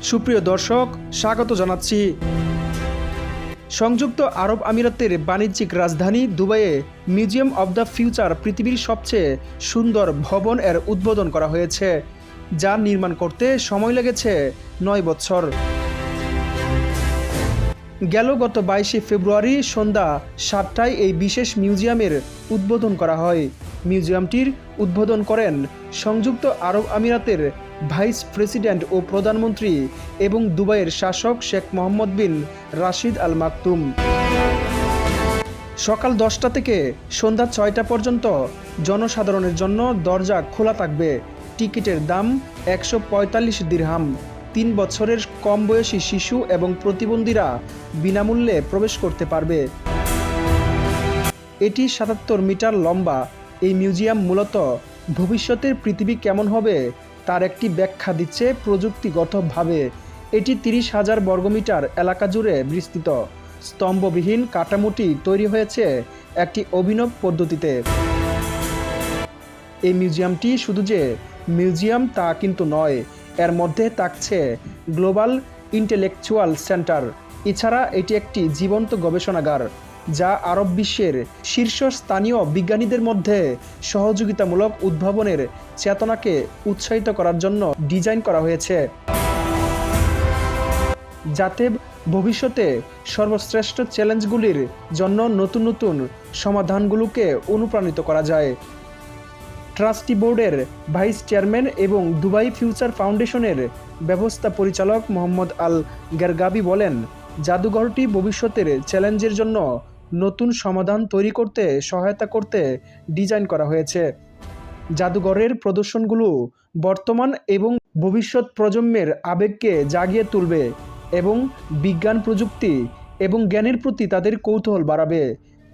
সুপ্রিয় দর্শক, স্বাগত জানাচ্ছি। সংযুক্ত আরব আমিরাতের বাণিজ্যিক রাজধানী দুবাইয়ে মিউজিয়াম অব দ্য ফিউচার পৃথিবীর সবচেয়ে সুন্দর ভবন এর উদ্বোধন করা হয়েছে, যা নির্মাণ করতে সময় লেগেছে 9 বছর। গত 22 ফেব্রুয়ারি সন্ধ্যা 7টায় এই বিশেষ মিউজিয়ামের উদ্বোধন করা হয়। মিউজিয়ামটির উদ্বোধন করেন সংযুক্ত আরব আমিরাতের ভাইস প্রেসিডেন্ট ও প্রধানমন্ত্রী এবং দুবাইয়ের শাসক শেখ মোহাম্মদ বিন রাশিদ আল মাকতুম। সকাল 10টা থেকে সন্ধ্যা 6টা পর্যন্ত জনসাধারণের জন্য দরজা খোলা থাকবে। টিকিটের দাম 145 দিরহাম। 3 বছরের কম বয়সী শিশু এবং প্রতিবন্ধীরা বিনামূল্যে প্রবেশ করতে পারবে। এটি 77 মিটার লম্বা। এই মিউজিয়াম মূলত ভবিষ্যতের পৃথিবী কেমন হবে তার একটি ব্যাখ্যা দিচ্ছে প্রযুক্তিগতভাবে। এটি 30,000 বর্গমিটার এলাকা জুড়ে বিস্তৃত। স্তম্ভবিহীন কাঠামোটি তৈরি হয়েছে একটি অভিনব পদ্ধতিতে। এই মিউজিয়ামটি শুধু যে মিউজিয়াম তা কিন্তু নয়, এর মধ্যে থাকছে গ্লোবাল ইন্টেলেকচুয়াল সেন্টার। এছাড়া এটি একটি জীবন্ত গবেষণাগার, যা আরব বিশ্বের শীর্ষস্থানীয় বিজ্ঞানীদের মধ্যে সহযোগিতামূলক উদ্ভাবনের চেতনাকে উৎসাহিত করার জন্য ডিজাইন করা হয়েছে, যাতে ভবিষ্যতে সর্বশ্রেষ্ঠ চ্যালেঞ্জগুলির জন্য নতুন নতুন সমাধানগুলোকে অনুপ্রাণিত করা যায়। ট্রাস্টি বোর্ডের ভাইস চেয়ারম্যান এবং দুবাই ফিউচার ফাউন্ডেশনের ব্যবস্থা পরিচালক মোহাম্মদ আল গারগাবি বলেন, জাদুঘরটি ভবিষ্যতের চ্যালেঞ্জের জন্য নতুন সমাধান তৈরি করতে সহায়তা করতে ডিজাইন করা হয়েছে। জাদুঘরের প্রদর্শনগুলো বর্তমান এবং ভবিষ্যৎ প্রজন্মের আবেগকে জাগিয়ে তুলবে এবং বিজ্ঞান, প্রযুক্তি এবং জ্ঞানের প্রতি তাদের কৌতূহল বাড়াবে,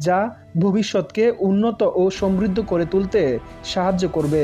যা ভবিষ্যৎকে উন্নত ও সমৃদ্ধ করে তুলতে সাহায্য করবে।